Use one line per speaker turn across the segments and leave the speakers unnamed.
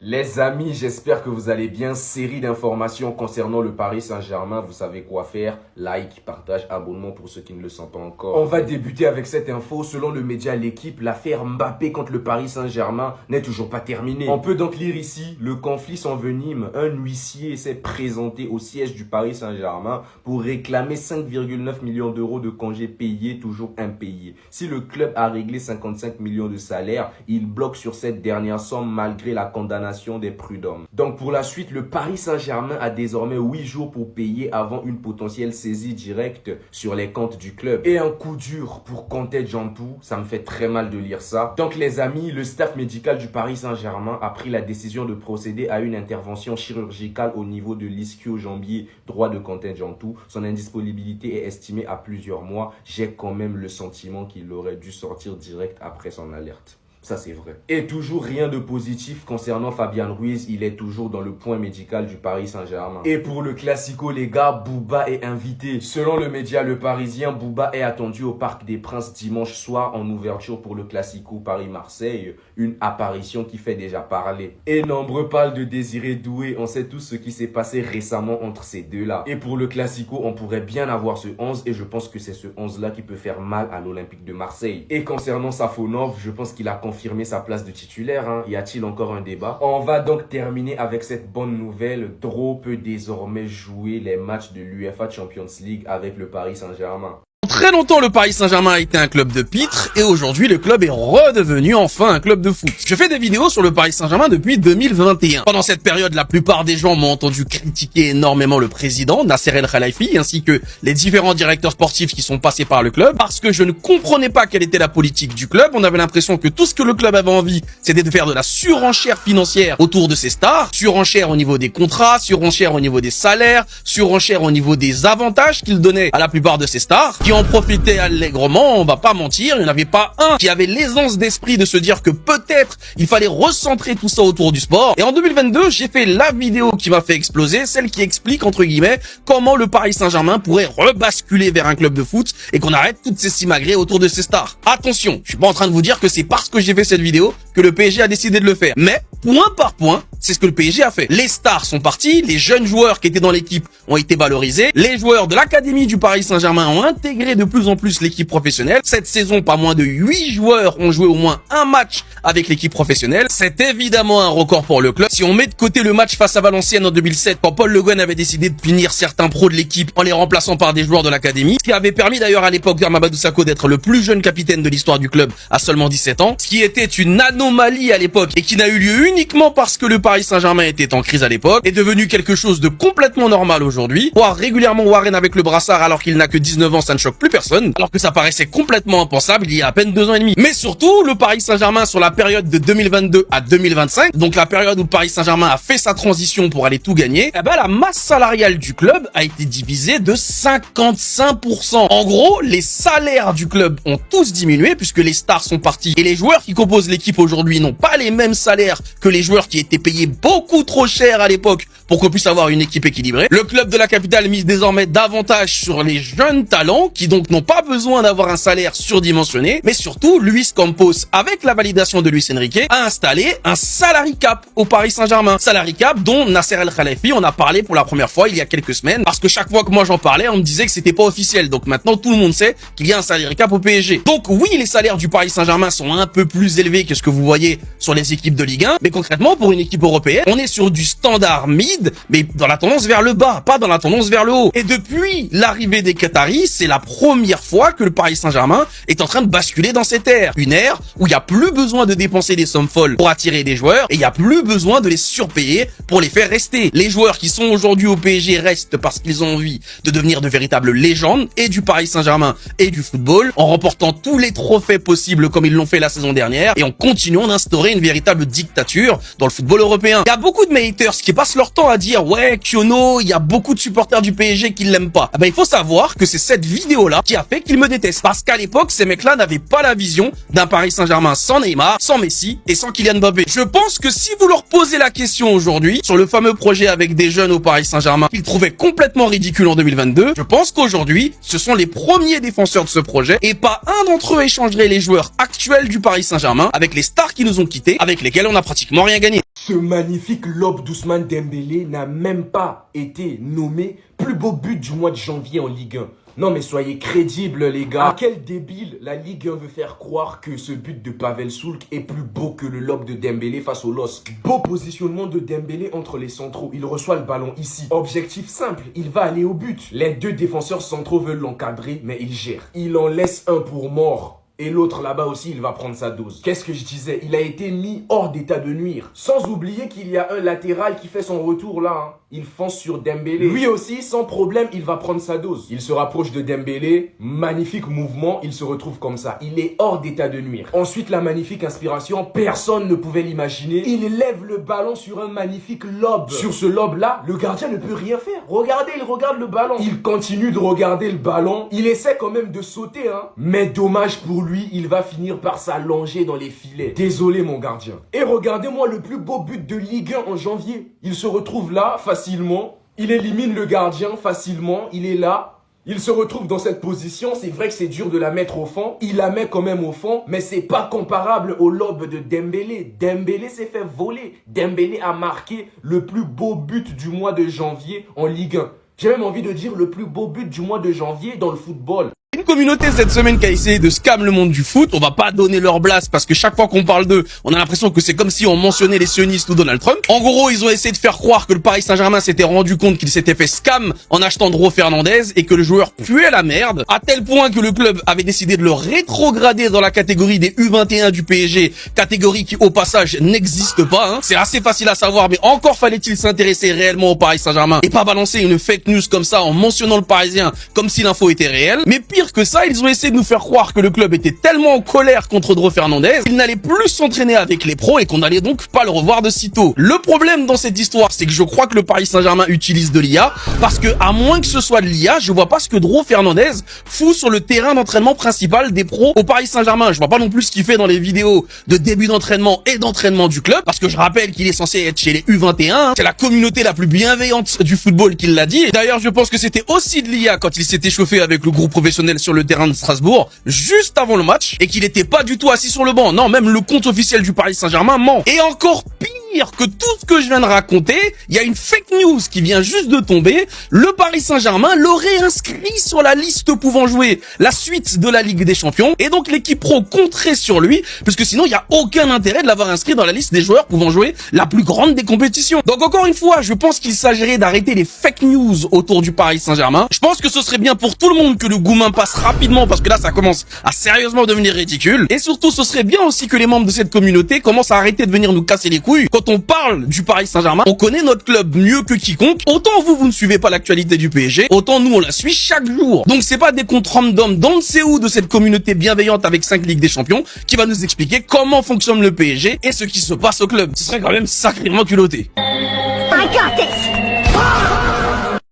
Les amis, j'espère que vous allez bien. Série d'informations concernant le Paris Saint-Germain. Vous savez quoi faire. Like, partage, abonnement pour ceux qui ne le sont pas encore. On va débuter avec cette info. Selon le média L'Équipe, l'affaire Mbappé contre le Paris Saint-Germain n'est toujours pas terminée. On peut donc lire ici, le conflit s'envenime. Un huissier s'est présenté au siège du Paris Saint-Germain pour réclamer 5,9 millions d'euros de congés payés, toujours impayés. Si le club a réglé 55 millions de salaire, il bloque sur cette dernière somme malgré la condamnation des prud'hommes. Donc pour la suite, le Paris Saint-Germain a désormais 8 jours pour payer avant une potentielle saisie directe sur les comptes du club. Et un coup dur pour Conte Jantou, ça me fait très mal de lire ça. Donc les amis, le staff médical du Paris Saint-Germain a pris la décision de procéder à une intervention chirurgicale au niveau de l'ischio-jambier droit de Conte Jantou. Son indisponibilité est estimée à plusieurs mois. J'ai quand même le sentiment qu'il aurait dû sortir direct après son alerte. Ça, c'est vrai. Et toujours rien de positif concernant Fabian Ruiz. Il est toujours dans le point médical du Paris Saint-Germain. Et pour le Classico, les gars, Booba est invité. Selon le média Le Parisien, Booba est attendu au Parc des Princes dimanche soir en ouverture pour le Classico Paris-Marseille. Une apparition qui fait déjà parler. Et nombreux parlent de Désiré Doué. On sait tous ce qui s'est passé récemment entre ces deux-là. Et pour le Classico, on pourrait bien avoir ce 11. Et je pense que c'est ce 11-là qui peut faire mal à l'Olympique de Marseille. Et concernant Safonov, je pense qu'il a confirmé sa place de titulaire. Y a-t-il encore un débat? On va donc terminer avec cette bonne nouvelle. Draw peut désormais jouer les matchs de l'UEFA Champions League avec le Paris Saint-Germain.
Très longtemps, le Paris Saint-Germain a été un club de pitre et aujourd'hui, le club est redevenu enfin un club de foot. Je fais des vidéos sur le Paris Saint-Germain depuis 2021. Pendant cette période, la plupart des gens m'ont entendu critiquer énormément le président, Nasser El Khelaifi, ainsi que les différents directeurs sportifs qui sont passés par le club parce que je ne comprenais pas quelle était la politique du club. On avait l'impression que tout ce que le club avait envie, c'était de faire de la surenchère financière autour de ses stars, surenchère au niveau des contrats, surenchère au niveau des salaires, surenchère au niveau des avantages qu'il donnait à la plupart de ses stars, qui en profitaient allègrement. On va pas mentir, il n'y en avait pas un qui avait l'aisance d'esprit de se dire que peut-être il fallait recentrer tout ça autour du sport. Et en 2022, j'ai fait la vidéo qui m'a fait exploser, celle qui explique entre guillemets comment le Paris Saint-Germain pourrait rebasculer vers un club de foot et qu'on arrête toutes ces simagrées autour de ces stars. Attention, je suis pas en train de vous dire que c'est parce que j'ai fait cette vidéo que le PSG a décidé de le faire. Mais point par point, c'est ce que le PSG a fait. Les stars sont partis, les jeunes joueurs qui étaient dans l'équipe ont été valorisés, les joueurs de l'académie du Paris Saint-Germain ont intégré de plus en plus l'équipe professionnelle. Cette saison, pas moins de 8 joueurs ont joué au moins un match avec l'équipe professionnelle. C'est évidemment un record pour le club. Si on met de côté le match face à Valenciennes en 2007, quand Paul Le Guen avait décidé de punir certains pros de l'équipe en les remplaçant par des joueurs de l'académie, ce qui avait permis d'ailleurs à l'époque à Mamadou Sakho d'être le plus jeune capitaine de l'histoire du club à seulement 17 ans, ce qui était une anomalie à l'époque et qui n'a eu lieu uniquement parce que le Paris Saint-Germain était en crise à l'époque, est devenu quelque chose de complètement normal aujourd'hui. Voir régulièrement Warren avec le brassard alors qu'il n'a que 19 ans, ça ne choque plus personne, alors que ça paraissait complètement impensable il y a à peine 2 ans et demi. Mais surtout, le Paris Saint-Germain sur la période de 2022 à 2025, donc la période où le Paris Saint-Germain a fait sa transition pour aller tout gagner, eh ben la masse salariale du club a été divisée de 55%. En gros, les salaires du club ont tous diminué puisque les stars sont partis et les joueurs qui composent l'équipe aujourd'hui n'ont pas les mêmes salaires que les joueurs qui étaient payés beaucoup trop cher à l'époque pour qu'on puisse avoir une équipe équilibrée. Le club de la capitale mise désormais davantage sur les jeunes talents qui donc n'ont pas besoin d'avoir un salaire surdimensionné, mais surtout Luis Campos, avec la validation de Luis Enrique, a installé un salary cap au Paris Saint-Germain. Salary cap dont Nasser El Khelaifi en a parlé pour la première fois il y a quelques semaines, parce que chaque fois que moi j'en parlais, on me disait que c'était pas officiel. Donc maintenant tout le monde sait qu'il y a un salary cap au PSG. Donc oui, les salaires du Paris Saint-Germain sont un peu plus élevés que ce que vous voyez sur les équipes de Ligue 1, mais concrètement pour une équipe européenne, on est sur du standard mid, mais dans la tendance vers le bas, pas dans la tendance vers le haut. Et depuis l'arrivée des Qataris, c'est la première fois que le Paris Saint-Germain est en train de basculer dans cette ère. Une ère où il n'y a plus besoin de dépenser des sommes folles pour attirer des joueurs et il n'y a plus besoin de les surpayer pour les faire rester. Les joueurs qui sont aujourd'hui au PSG restent parce qu'ils ont envie de devenir de véritables légendes et du Paris Saint-Germain et du football, en remportant tous les trophées possibles comme ils l'ont fait la saison dernière et en continuant d'instaurer une véritable dictature dans le football européen. Il y a beaucoup de haters qui passent leur temps à dire ouais, Kiono, il y a beaucoup de supporters du PSG qui l'aiment pas. Eh ben, il faut savoir que c'est cette vidéo-là qui a fait qu'ils me détestent. Parce qu'à l'époque, ces mecs-là n'avaient pas la vision d'un Paris Saint-Germain sans Neymar, sans Messi et sans Kylian Mbappé. Je pense que si vous leur posez la question aujourd'hui sur le fameux projet avec des jeunes au Paris Saint-Germain qu'ils trouvaient complètement ridicule en 2022, je pense qu'aujourd'hui, ce sont les premiers défenseurs de ce projet et pas un d'entre eux échangerait les joueurs actuels du Paris Saint-Germain avec les stars qui nous ont quittés, avec lesquels on n'a pratiquement rien gagné.
Ce magnifique lob d'Ousmane Dembélé n'a même pas été nommé plus beau but du mois de janvier en Ligue 1. Non mais soyez crédibles les gars. Quel débile la Ligue 1 veut faire croire que ce but de Pavel Soulk est plus beau que le lob de Dembélé face au LOSC. Beau positionnement de Dembélé entre les centraux. Il reçoit le ballon ici. Objectif simple, il va aller au but. Les deux défenseurs centraux veulent l'encadrer mais il gère. Il en laisse un pour mort. Et l'autre là-bas aussi, il va prendre sa dose. Qu'est-ce que je disais? Il a été mis hors d'état de nuire. Sans oublier qu'il y a un latéral qui fait son retour là. Hein. Il fonce sur Dembélé. Lui aussi, sans problème, il va prendre sa dose. Il se rapproche de Dembélé. Magnifique mouvement. Il se retrouve comme ça. Il est hors d'état de nuire. Ensuite, la magnifique inspiration. Personne ne pouvait l'imaginer. Il lève le ballon sur un magnifique lob. Sur ce lob-là, le gardien ne peut rien faire. Regardez, il regarde le ballon. Il continue de regarder le ballon. Il essaie quand même de sauter, hein. Mais dommage pour lui, il va finir par s'allonger dans les filets. Désolé, mon gardien. Et regardez-moi le plus beau but de Ligue 1 en janvier. Il se retrouve là, facilement. Il élimine le gardien facilement. Il est là. Il se retrouve dans cette position. C'est vrai que c'est dur de la mettre au fond. Il la met quand même au fond. Mais c'est pas comparable au lob de Dembélé. Dembélé s'est fait voler. Dembélé a marqué le plus beau but du mois de janvier en Ligue 1. J'ai même envie de dire le plus beau but du mois de janvier dans le football.
Une communauté cette semaine qui a essayé de scam le monde du foot. On va pas donner leur blast parce que chaque fois qu'on parle d'eux, on a l'impression que c'est comme si on mentionnait les sionistes ou Donald Trump. En gros, ils ont essayé de faire croire que le Paris Saint-Germain s'était rendu compte qu'il s'était fait scam en achetant Dro Fernandez et que le joueur puait la merde, à tel point que le club avait décidé de le rétrograder dans la catégorie des U21 du PSG, catégorie qui au passage n'existe pas. Hein. C'est assez facile à savoir, mais encore fallait-il s'intéresser réellement au Paris Saint-Germain et pas balancer une fake news comme ça en mentionnant le Parisien comme si l'info était réelle. Mais pire que ça, ils ont essayé de nous faire croire que le club était tellement en colère contre Dro Fernandez qu'il n'allait plus s'entraîner avec les pros et qu'on n'allait donc pas le revoir de sitôt. Le problème dans cette histoire, c'est que je crois que le Paris Saint-Germain utilise de l'IA parce que, à moins que ce soit de l'IA, je vois pas ce que Dro Fernandez fout sur le terrain d'entraînement principal des pros au Paris Saint-Germain. Je vois pas non plus ce qu'il fait dans les vidéos de début d'entraînement et d'entraînement du club parce que je rappelle qu'il est censé être chez les U21. Hein. C'est la communauté la plus bienveillante du football qui l'a dit. D'ailleurs, je pense que c'était aussi de l'IA quand il s'est échauffé avec le groupe professionnel sur le terrain de Strasbourg juste avant le match et qu'il n'était pas du tout assis sur le banc. Non, même le compte officiel du Paris Saint-Germain ment. Et encore pire que tout ce que je viens de raconter, il y a une fake news qui vient juste de tomber. Le Paris Saint-Germain l'aurait inscrit sur la liste pouvant jouer la suite de la Ligue des Champions et donc l'équipe pro compterait sur lui puisque sinon il n'y a aucun intérêt de l'avoir inscrit dans la liste des joueurs pouvant jouer la plus grande des compétitions. Donc encore une fois, je pense qu'il s'agirait d'arrêter les fake news autour du Paris Saint-Germain. Je pense que ce serait bien pour tout le monde que le Goumin passe rapidement parce que là ça commence à sérieusement devenir ridicule. Et surtout ce serait bien aussi que les membres de cette communauté commencent à arrêter de venir nous casser les couilles. Quand on parle du Paris Saint-Germain, on connaît notre club mieux que quiconque. Autant vous ne suivez pas l'actualité du PSG, autant nous on la suit chaque jour. Donc c'est pas des comptes random d'on ne sait où de cette communauté bienveillante avec 5 Ligues des Champions qui va nous expliquer comment fonctionne le PSG et ce qui se passe au club. Ce serait quand même sacrément culotté.
I got this.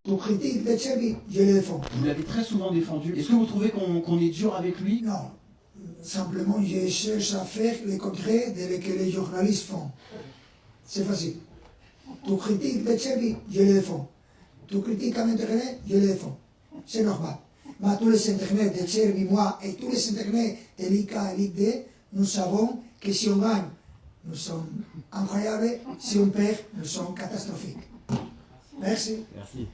Ton critique de Xavi, je le défends.
Vous l'avez très souvent défendu. Est-ce que vous trouvez qu'on est dur avec lui?
Non. Simplement, je cherche à faire le contraire de ce que les journalistes font. C'est facile. Tu critiques de Xavi, je le défends. Tu critiques un entraîneur, je le défends. C'est normal. Mais tous les entraîneurs de Xavi, moi, et tous les entraîneurs de Ligue A et Ligue 2, nous savons que si on gagne, nous sommes incroyables. Si on perd, nous sommes catastrophiques. Merci.
Merci.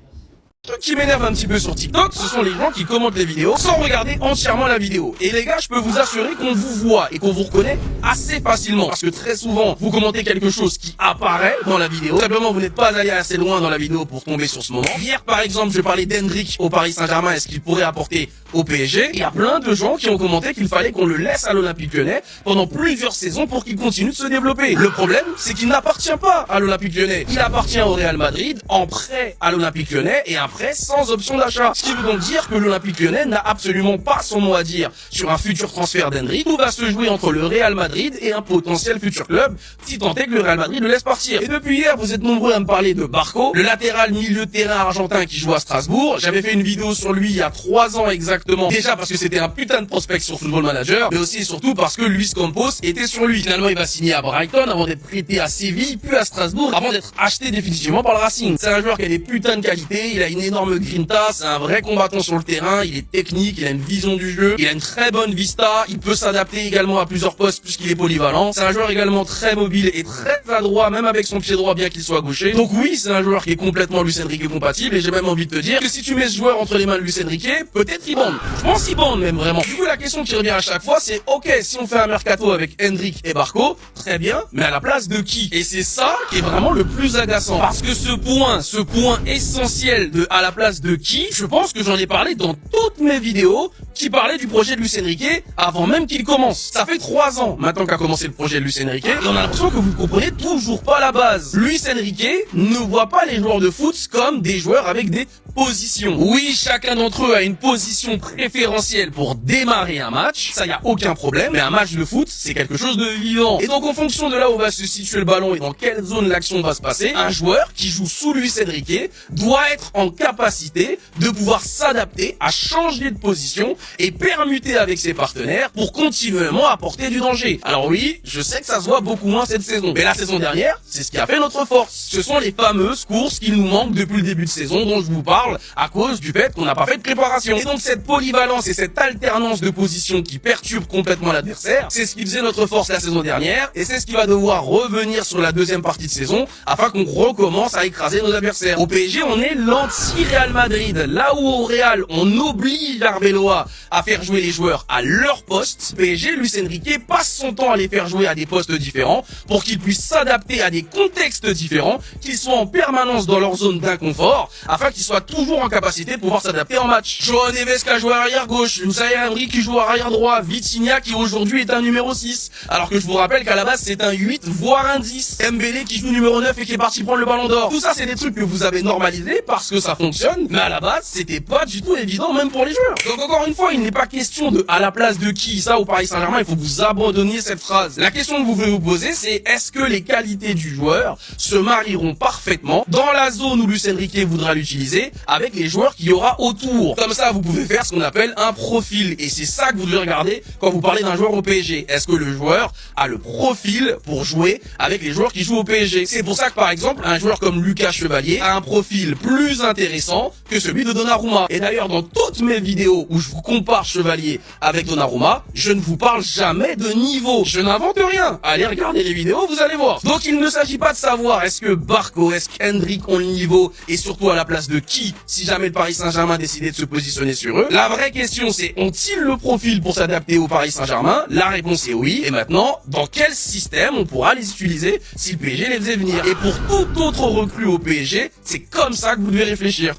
Ce qui m'énerve un petit peu sur TikTok, ce sont les gens qui commentent les vidéos sans regarder entièrement la vidéo. Et les gars, je peux vous assurer qu'on vous voit et qu'on vous reconnaît assez facilement. Parce que très souvent, vous commentez quelque chose qui apparaît dans la vidéo. Simplement, vous n'êtes pas allé assez loin dans la vidéo pour tomber sur ce moment. Hier, par exemple, je parlais d'Hendrick au Paris Saint-Germain et ce qu'il pourrait apporter au PSG. Il y a plein de gens qui ont commenté qu'il fallait qu'on le laisse à l'Olympique Lyonnais pendant plusieurs saisons pour qu'il continue de se développer. Le problème, c'est qu'il n'appartient pas à l'Olympique Lyonnais. Il appartient au Real Madrid, en prêt à l'Olympique Lyonnais et après sans option d'achat. Ce qui veut donc dire que l'Olympique Lyonnais n'a absolument pas son mot à dire sur un futur transfert d'Hendrick. Tout va se jouer entre le Real Madrid et un potentiel futur club, si tant est que le Real Madrid le laisse partir. Et depuis hier, vous êtes nombreux à me parler de Barco, le latéral milieu de terrain argentin qui joue à Strasbourg. J'avais fait une vidéo sur lui il y a 3 ans exactement exactement. Déjà parce que c'était un putain de prospect sur Football Manager, mais aussi et surtout parce que Luis Campos était sur lui. Finalement, il va signer à Brighton avant d'être prêté à Séville, puis à Strasbourg, avant d'être acheté définitivement par le Racing. C'est un joueur qui a des putains de qualités, il a une énorme grinta, c'est un vrai combattant sur le terrain, il est technique, il a une vision du jeu, il a une très bonne vista, il peut s'adapter également à plusieurs postes puisqu'il est polyvalent. C'est un joueur également très mobile et très adroit, même avec son pied droit bien qu'il soit gaucher. Donc oui, c'est un joueur qui est complètement Luis Enrique compatible, et j'ai même envie de te dire que si tu mets ce joueur entre les mains de Luis Enrique, peut-être il bande. Je pense qu'il bande même vraiment. Du coup, la question qui revient à chaque fois, c'est ok, si on fait un mercato avec Hendrick et Barco, très bien, mais à la place de qui? Et c'est ça qui est vraiment le plus agaçant. Parce que ce point essentiel de à la place de qui, je pense que j'en ai parlé dans toutes mes vidéos qui parlaient du projet de Luis Enrique avant même qu'il commence. Ça fait 3 ans maintenant qu'a commencé le projet de Luis Enrique, et on a l'impression que vous ne comprenez toujours pas la base. Luis Enrique ne voit pas les joueurs de foot comme des joueurs avec des positions. Oui, chacun d'entre eux a une position préférentielle pour démarrer un match, ça y a aucun problème, mais un match de foot, c'est quelque chose de vivant. Et donc en fonction de là où va se situer le ballon et dans quelle zone l'action va se passer, un joueur qui joue sous Luis Enrique doit être en capacité de pouvoir s'adapter à changer de position et permuter avec ses partenaires pour continuellement apporter du danger. Alors oui, je sais que ça se voit beaucoup moins cette saison, mais la saison dernière, c'est ce qui a fait notre force. Ce sont les fameuses courses qui nous manquent depuis le début de saison dont je vous parle à cause du fait qu'on n'a pas fait de préparation. Et donc cette polyvalence et cette alternance de positions qui perturbe complètement l'adversaire, c'est ce qui faisait notre force la saison dernière, et c'est ce qui va devoir revenir sur la deuxième partie de saison afin qu'on recommence à écraser nos adversaires. Au PSG, on est l'anti-Real Madrid. Là où au Real, on oblige l'Arbeloa à faire jouer les joueurs à leur poste, PSG, Luis Enrique passe son temps à les faire jouer à des postes différents pour qu'ils puissent s'adapter à des contextes différents, qu'ils soient en permanence dans leur zone d'inconfort, afin qu'ils soient toujours en capacité de pouvoir s'adapter en match. João Neves qui a joué arrière gauche, Unai Emery qui joue arrière droit, Vitinha qui aujourd'hui est un numéro 6, alors que je vous rappelle qu'à la base c'est un 8 voire un 10. Mbélé qui joue numéro 9 et qui est parti prendre le ballon d'or. Tout ça c'est des trucs que vous avez normalisés parce que ça fonctionne, mais à la base c'était pas du tout évident même pour les joueurs. Donc encore une fois, il n'est pas question de à la place de qui, ça au Paris Saint-Germain, il faut que vous abandonniez cette phrase. La question que vous devez vous poser, c'est est-ce que les qualités du joueur se marieront parfaitement dans la zone où Luis Enrique voudra l'utiliser avec les joueurs qu'il y aura autour. Comme ça, vous pouvez faire ce qu'on appelle un profil, et c'est ça que vous devez regarder quand vous parlez d'un joueur au PSG. Est-ce que le joueur a le profil pour jouer avec les joueurs qui jouent au PSG? C'est pour ça que par exemple, un joueur comme Lucas Chevalier a un profil plus intéressant que celui de Donnarumma. Et d'ailleurs, dans toutes mes vidéos où je vous compare Chevalier avec Donnarumma, je ne vous parle jamais de niveau. Je n'invente rien. Allez regarder les vidéos, vous allez voir. Donc il ne s'agit pas de savoir est-ce que Barco, est-ce qu'Hendrick ont le niveau, et surtout à la place de qui, si jamais le Paris Saint-Germain décidait de se positionner sur eux. La vraie question c'est, ont-ils le profil pour s'adapter au Paris Saint-Germain? La réponse est oui. Et maintenant, dans quel système on pourra les utiliser si le PSG les faisait venir? Et pour tout autre recrue au PSG, c'est comme ça que vous devez réfléchir.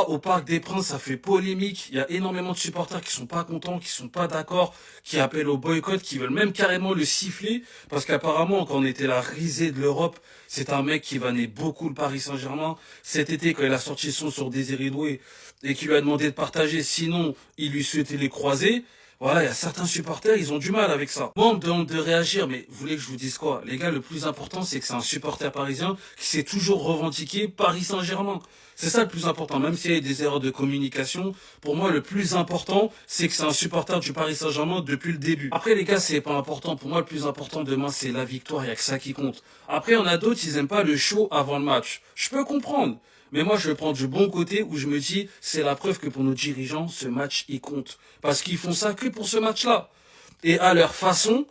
Au Parc des Princes, ça fait polémique. Il y a énormément de supporters qui sont pas contents, qui sont pas d'accord, qui appellent au boycott, qui veulent même carrément le siffler. Parce qu'apparemment, quand on était la risée de l'Europe, c'est un mec qui vannait beaucoup le Paris Saint-Germain. Cet été, quand il a sorti son sur Désiré Doué et qui lui a demandé de partager, sinon il lui souhaitait les croiser. Voilà, il y a certains supporters, ils ont du mal avec ça. Moi, on me demande de réagir, mais vous voulez que je vous dise quoi? Les gars, le plus important, c'est que c'est un supporter parisien qui s'est toujours revendiqué Paris Saint-Germain. C'est ça le plus important, même s'il y a des erreurs de communication. Pour moi, le plus important, c'est que c'est un supporter du Paris Saint-Germain depuis le début. Après, les gars, c'est pas important. Pour moi, le plus important demain, c'est la victoire. Il y a que ça qui compte. Après, on a d'autres, ils aiment pas le show avant le match. Je peux comprendre. Mais moi, je prends du bon côté où je me dis, c'est la preuve que pour nos dirigeants, ce match, il compte. Parce qu'ils font ça que pour ce match-là. Et à leur façon,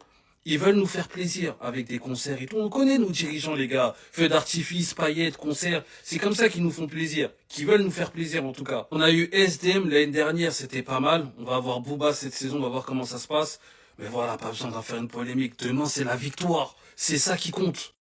ils veulent nous faire plaisir avec des concerts et tout. On connaît nos dirigeants, les gars. Feux d'artifice, paillettes, concerts. C'est comme ça qu'ils nous font plaisir. Qu'ils veulent nous faire plaisir, en tout cas. On a eu SDM l'année dernière, c'était pas mal. On va avoir Booba cette saison, on va voir comment ça se passe. Mais voilà, pas besoin d'en faire une polémique. Demain, c'est la victoire. C'est ça qui compte.